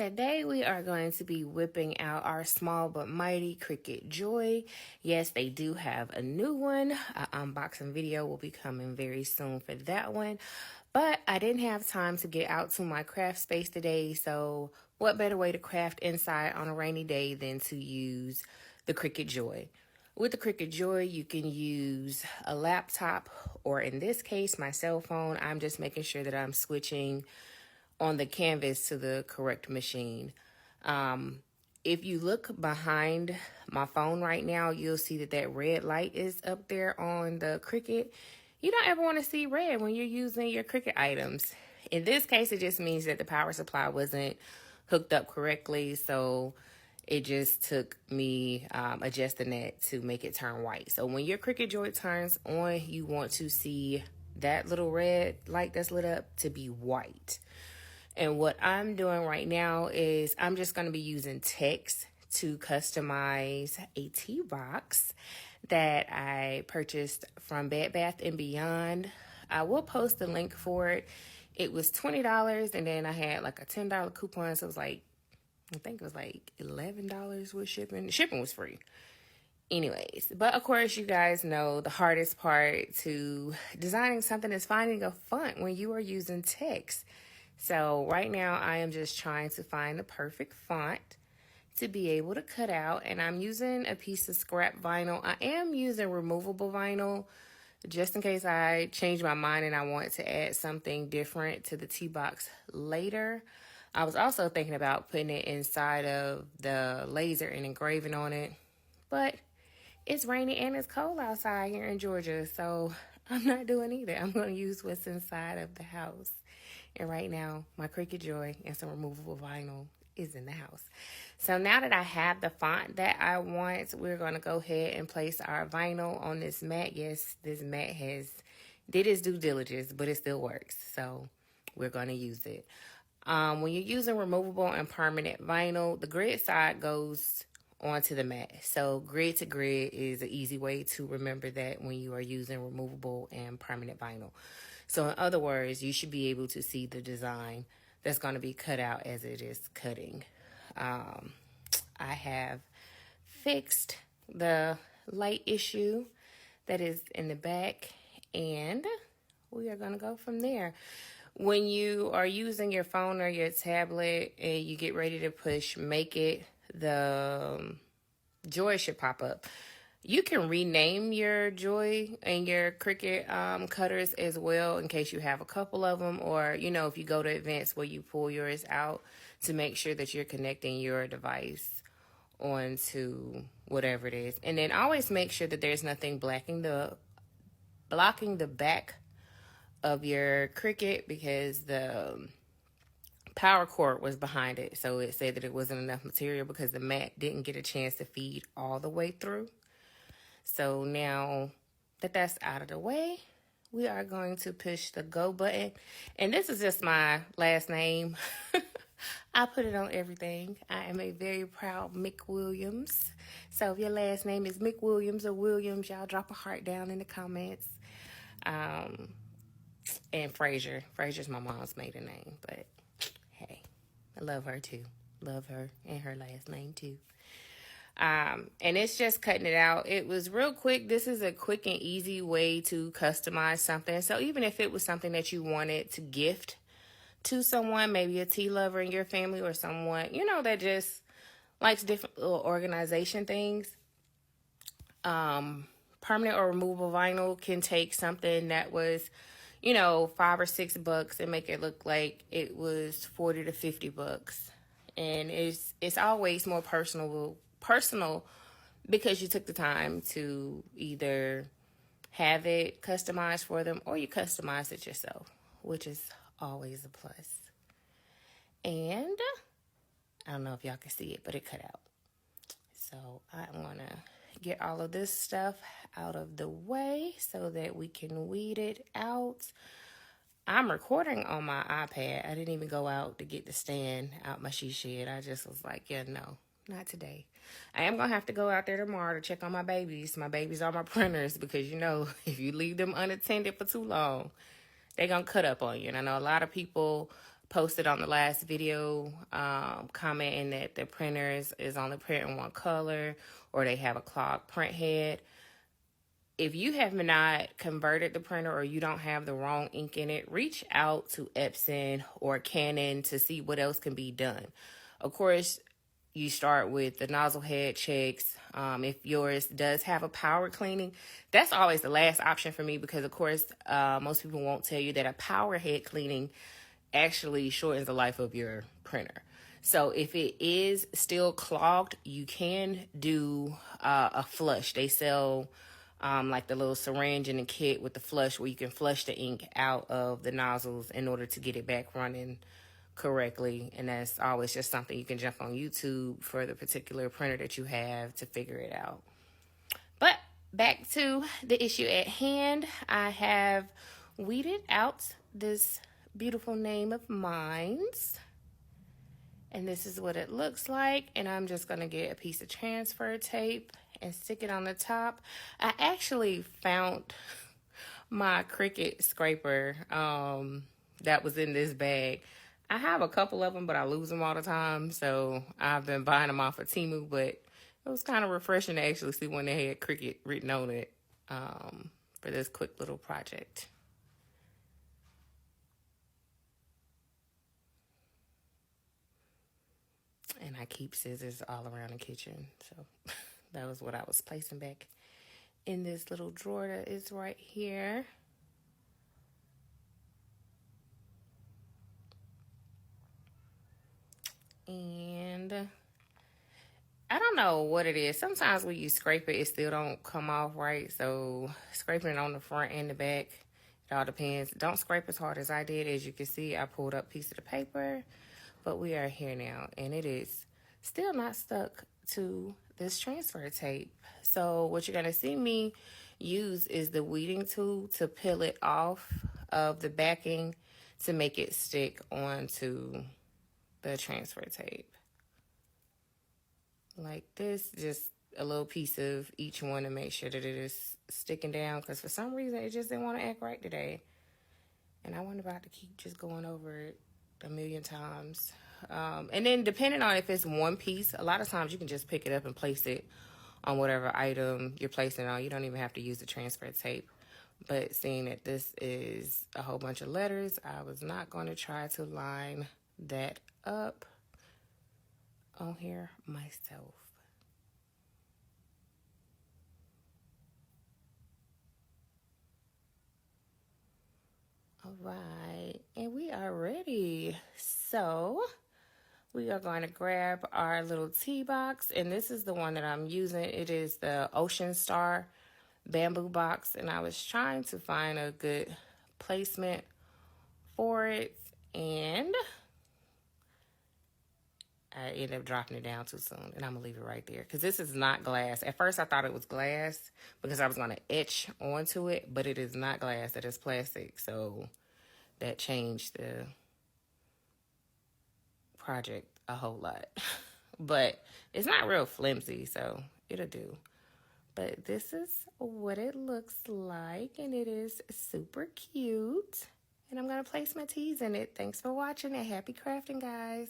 Today we are going to be whipping out our small but mighty Cricut Joy. Yes, they do have a new one. An unboxing video will be coming very soon for that one. But I didn't have time to get out to my craft space today, so what better way to craft inside on a rainy day than to use the Cricut Joy. With the Cricut Joy, you can use a laptop, or in this case, my cell phone. I'm just making sure that I'm switching on the canvas to the correct machine. If you look behind my phone right now, you'll see that that red light is up there on the Cricut. You don't ever want to see red when you're using your Cricut items. In this case, it just means that the power supply wasn't hooked up correctly, so it just took me adjusting that to make it turn white. So when your Cricut Joy turns on, you want to see that little red light that's lit up to be white. And what I'm doing right now is I'm just going to be using text to customize a tea box that I purchased from Bed Bath & Beyond. I will post the link for it. It was $20, and then I had like a $10 coupon, so it was like, I think it was like $11 with shipping. Shipping was free. Anyways, but of course, you guys know the hardest part to designing something is finding a font when you are using text. So right now I am just trying to find the perfect font to be able to cut out, and I'm using a piece of scrap vinyl. I am using removable vinyl just in case I change my mind and I want to add something different to the tea box later. I was also thinking about putting it inside of the laser and engraving on it, but it's rainy and it's cold outside here in Georgia, so I'm not doing either. I'm going to use what's inside of the house. And right now, my Cricut Joy and some removable vinyl is in the house. So now that I have the font that I want, we're going to go ahead and place our vinyl on this mat. Yes, this mat did its due diligence, but it still works. So we're going to use it. When you're using removable and permanent vinyl, the grid side goes onto the mat. So grid to grid is an easy way to remember that when you are using removable and permanent vinyl. So in other words, you should be able to see the design that's going to be cut out as it is cutting. I have fixed the light issue that is in the back, and we are going to go from there. When you are using your phone or your tablet and you get ready to push make it, the Joy should pop up. You can rename your Joy and your Cricut cutters as well in case you have a couple of them, or, you know, if you go to advanced where you pull yours out to make sure that you're connecting your device onto whatever it is. And then always make sure that there's nothing blocking the back of your Cricut, because the power cord was behind it. So it said that it wasn't enough material because the mat didn't get a chance to feed all the way through. So now that that's out of the way, we are going to push the go button. And this is just my last name. I put it on everything. I am a very proud Mick Williams. So if your last name is Mick Williams or Williams, y'all drop a heart down in the comments. And Frazier. Frazier's my mom's maiden name. But hey, I love her too. Love her and her last name too. And it's just cutting it out. It was real quick. This is a quick and easy way to customize something. So even if it was something that you wanted to gift to someone, maybe a tea lover in your family or someone, you know, that just likes different little organization things, permanent or removable vinyl can take something that was, you know, $5 or $6 and make it look like it was $40 to $50. And it's always more personal because you took the time to either have it customized for them or you customize it yourself, which is always a plus. And I don't know if y'all can see it, but it cut out. So I'm going to get all of this stuff out of the way so that we can weed it out. I'm recording on my iPad. I didn't even go out to get the stand out my she shed. I just was like, yeah, no, not today. I am going to have to go out there tomorrow to check on my babies. My babies are my printers because, you know, if you leave them unattended for too long, they're going to cut up on you. And I know a lot of people posted on the last video, commenting that the printers is only printing one color or they have a clogged print head. If you have not converted the printer or you don't have the wrong ink in it, reach out to Epson or Canon to see what else can be done. Of course, you start with the nozzle head checks. If yours does have a power cleaning, that's always the last option for me because, of course, most people won't tell you that a power head cleaning actually shortens the life of your printer. So if it is still clogged, you can do a flush. They sell like the little syringe in the kit with the flush where you can flush the ink out of the nozzles in order to get it back running correctly. And that's always just something you can jump on YouTube for the particular printer that you have to figure it out. But back to the issue at hand, I have weeded out this beautiful name of mine's. And this is what it looks like. And I'm just going to get a piece of transfer tape and stick it on the top. I actually found my Cricut scraper that was in this bag. I have a couple of them, but I lose them all the time. So I've been buying them off of Temu, but it was kind of refreshing to actually see when they had Cricut written on it for this quick little project. And I keep scissors all around the kitchen. So that was what I was placing back in this little drawer that is right here. And I don't know what it is. Sometimes when you scrape it, it still don't come off right. So scraping it on the front and the back, it all depends. Don't scrape as hard as I did. As you can see, I pulled up a piece of the paper. But we are here now, and it is still not stuck to this transfer tape. So what you're going to see me use is the weeding tool to peel it off of the backing to make it stick onto the transfer tape. Like this, just a little piece of each one to make sure that it is sticking down, because for some reason it just didn't want to act right today. And I wasn't about to keep just going over it a million times. And then depending on if it's one piece, a lot of times you can just pick it up and place it on whatever item you're placing it on. You don't even have to use the transfer tape. But seeing that this is a whole bunch of letters, I was not going to try to line that up on here myself. All right, and we are ready. So we are going to grab our little tea box, and this is the one that I'm using. It is the Ocean Star bamboo box, and I was trying to find a good placement for it, and I ended up dropping it down too soon, and I'm gonna leave it right there because this is not glass. At first I thought it was glass because I was gonna etch onto it, but it is not glass, it is plastic. So that changed the project a whole lot. But it's not real flimsy, so it'll do. But this is what it looks like, and it is super cute. And I'm gonna place my teas in it. Thanks for watching, and happy crafting, guys.